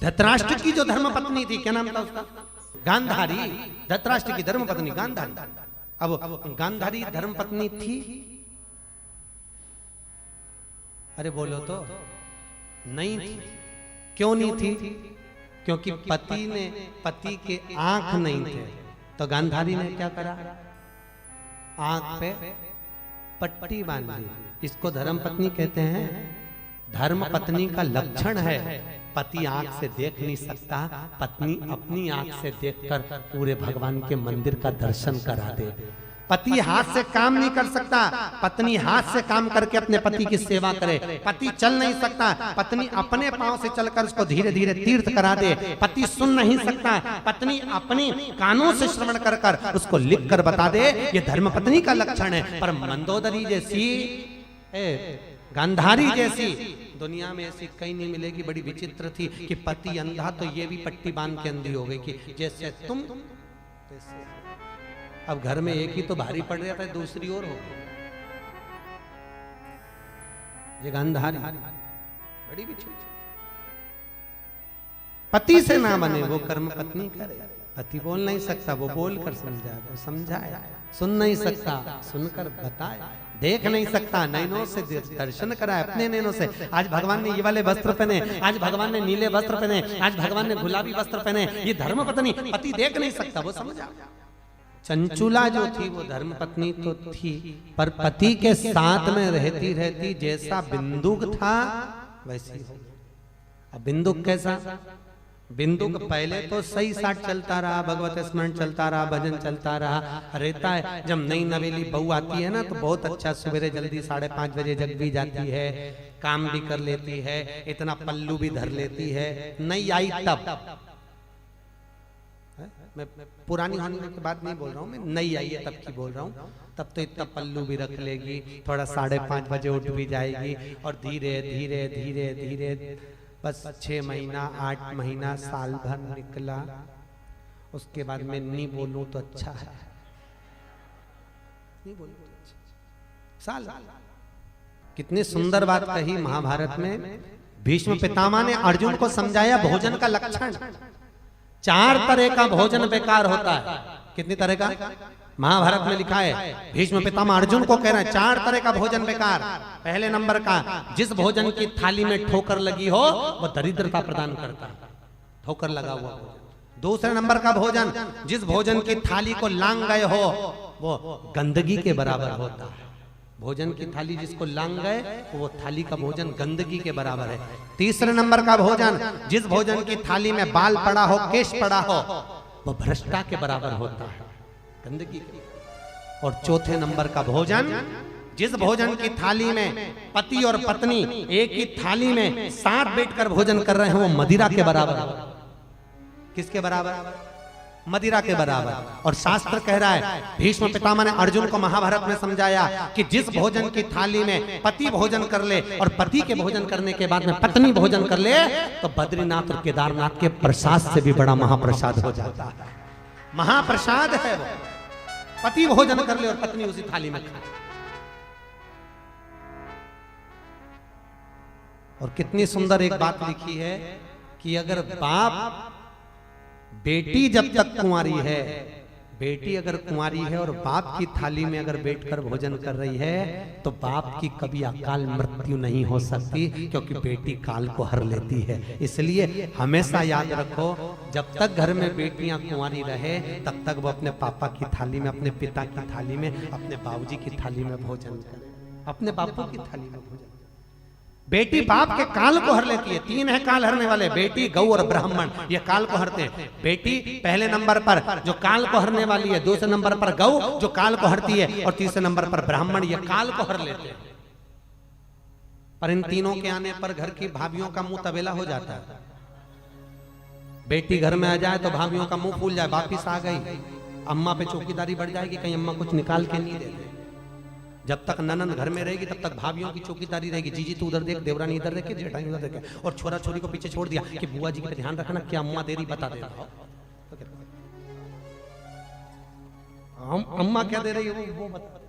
धृतराष्ट्र की जो धर्मपत्नी थी, क्या नाम था उसका? गांधारी। धृतराष्ट्र की धर्मपत्नी गांधारी। अब गांधारी धर्मपत्नी थी? अरे बोलो तो। नहीं थी। क्यों नहीं थी? क्योंकि पति के आंख नहीं थे। तो गांधारी ने क्या करा? आंख पे पट्टी बांध ली। इसको धर्मपत्नी कहते हैं। धर्मपत्नी का लक्षण है पति आंख से देख नहीं सकता, पत्नी अपनी आंख से देखकर पूरे भगवान के मंदिर का दर्शन करा दे। पति हाथ से काम नहीं कर सकता, पत्नी हाथ से काम करके अपने पति की सेवा करे। पति चल नहीं सकता, पत्नी अपने पांव से चलकर उसको धीरे धीरे तीर्थ करा दे। पति सुन नहीं सकता, पत्नी अपने कानों से श्रवण कर कर उसको लिख कर बता दे। ये धर्मपत्नी का लक्षण है। पर मंदोदरी जैसी, गांधारी जैसी दुनिया में ऐसी कहीं नहीं मिलेगी। बड़ी विचित्र थी कि पति अंधा तो ये भी पट्टी बांध के अंधी हो गई कि जैसे तुम तैसे। अब घर में एक ही तो भारी पड़ रहा था, दूसरी ओर हो। ये गांधारी बड़ी विचित्र। पति से ना बने वो कर्म पत्नी करे। पति बोल नहीं सकता, वो बोल कर समझाए, वो समझाए। सुन नहीं सकता, सुनकर बताए। देख नहीं सकता, नैनों से दर्शन कराए अपने नैनों से। आज भगवान ने ये वाले वस्त्र पहने, आज भगवान ने नीले वस्त्र पहने, आज भगवान ने गुलाबी वस्त्र पहने। ये धर्मपत्नी, पति देख नहीं सकता, वो समझा। चंचुला जो थी वो धर्मपत्नी तो थी, पर पति के साथ में रहती रहती जैसा बिंदुक था वैसी हो। अब बिंदुक कैसा? बिंदुक पहले तो सही साठ चलता रहा, भगवत स्मरण चलता रहा, भजन चलता रहा, रहता है। जब नई नवेली बहू आती है ना तो बहुत अच्छा, सवेरे जल्दी 5:30 बजे जग भी जाती है, काम भी कर लेती है, इतना पल्लू भी धर लेती है। नई आई तब, मैं पुरानी होने की बात नहीं बोल रहा हूँ, मैं नई आई है तब की बोल रहा हूँ। तब तो इतना पल्लू भी रख लेगी, थोड़ा 5:30 बजे उठ भी जाएगी और धीरे धीरे धीरे धीरे बस 6 महीना 8 महीना साल भर निकला। उसके बाद मैं नहीं बोलूं तो अच्छा है, नहीं बोलूं तो अच्छा। साल कितनी सुंदर बात कही महाभारत में। भीष्म पितामह ने अर्जुन को समझाया भोजन का लक्षण। 4 तरह का भोजन बेकार होता है। कितनी तरह का? महाभारत में लिखा है। भीष्म पितामह अर्जुन को कह रहे हैं 4 तरह का भोजन बेकार। पहले नंबर का, जिस भोजन की थाली में ठोकर लगी हो वो दरिद्रता प्रदान करता है, ठोकर लगा हुआ भोजन। दूसरे नंबर का भोजन, जिस भोजन की थाली को लांग गए हो वो गंदगी के बराबर होता है। भोजन की थाली जिसको लांग गए वो थाली का भोजन गंदगी के बराबर है। तीसरे नंबर का भोजन, जिस भोजन की थाली में बाल पड़ा हो, केश पड़ा हो, वो भ्रष्टा के बराबर होता है, गंदगी। और चौथे नंबर का भोजन, जिस भोजन की थाली में पति और पत्नी एक ही थाली में साथ बैठकर भोजन कर रहे हैं वो मदिरा के बराबर। किसके बराबर? मदिरा के बराबर। और शास्त्र कह रहा है, भीष्म पितामह ने अर्जुन को महाभारत में समझाया कि जिस भोजन की थाली में पति भोजन कर ले और पति के भोजन करने के बाद में पत्नी भोजन कर ले तो बद्रीनाथ और केदारनाथ के प्रसाद से भी बड़ा महाप्रसाद हो जाता है। महाप्रसाद है वो। पति भोजन कर ले और पत्नी उसी थाली में खाए। और कितनी सुंदर एक बात लिखी है कि अगर बाप, बेटी जब तक कुंवारी है, बेटी अगर कुंवारी है और बाप की थाली में अगर बैठकर भोजन कर रही है तो बाप की कभी अकाल मृत्यु नहीं हो सकती, क्योंकि बेटी काल को हर लेती है। इसलिए हमेशा याद रखो, जब तक घर में बेटियां कुंवारी रहे तब तक वो अपने पापा की थाली में, अपने पिता की थाली में, अपने बाबूजी की थाली में भोजन करें, अपने बापू की थाली में भोजन। बेटी बाप के काल को हर लेती है। 3 है काल हरने वाले, बेटी, गौ और ब्राह्मण, ये काल को हरते हैं। बेटी पहले नंबर पर जो काल को हरने वाली है, दूसरे नंबर पर गौ जो काल को हरती है, और तीसरे नंबर पर ब्राह्मण, ये काल को हर लेते हैं। पर इन तीनों के आने पर घर की भाभियों का मुंह तबेला हो जाता है। बेटी घर में आ जाए तो भाभियों का मुंह फूल जाए, वापिस आ गई, अम्मा पे चौकीदारी बढ़ जाएगी, कहीं अम्मा कुछ निकाल के नहीं दे। जब तक ननन घर में रहेगी तब तक भाभियों की चौकीदारी रहेगी। जीजी तू उधर देख, देवरानी इधर देखे, जेठानी उधर देखे, और छोरा छोरी को पीछे छोड़ दिया कि बुआ जी पे ध्यान रखना, क्या अम्मा दे रही बता देना। अम्मा क्या दे रही है वो बता।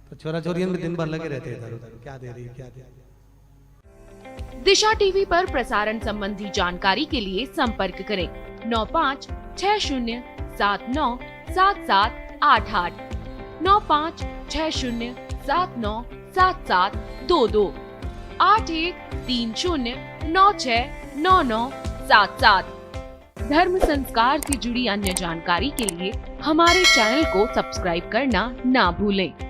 तो छोरा छोरियन में दिन भर लगे रहते हैं इधर उधर, क्या दे रही है क्या दे रही है। दिशा टीवी पर प्रसारण संबंधी जानकारी के लिए संपर्क करें 9560797788 9560797722 8130969977। धर्म संस्कार से जुड़ी अन्य जानकारी के लिए हमारे चैनल को सब्सक्राइब करना ना भूलें।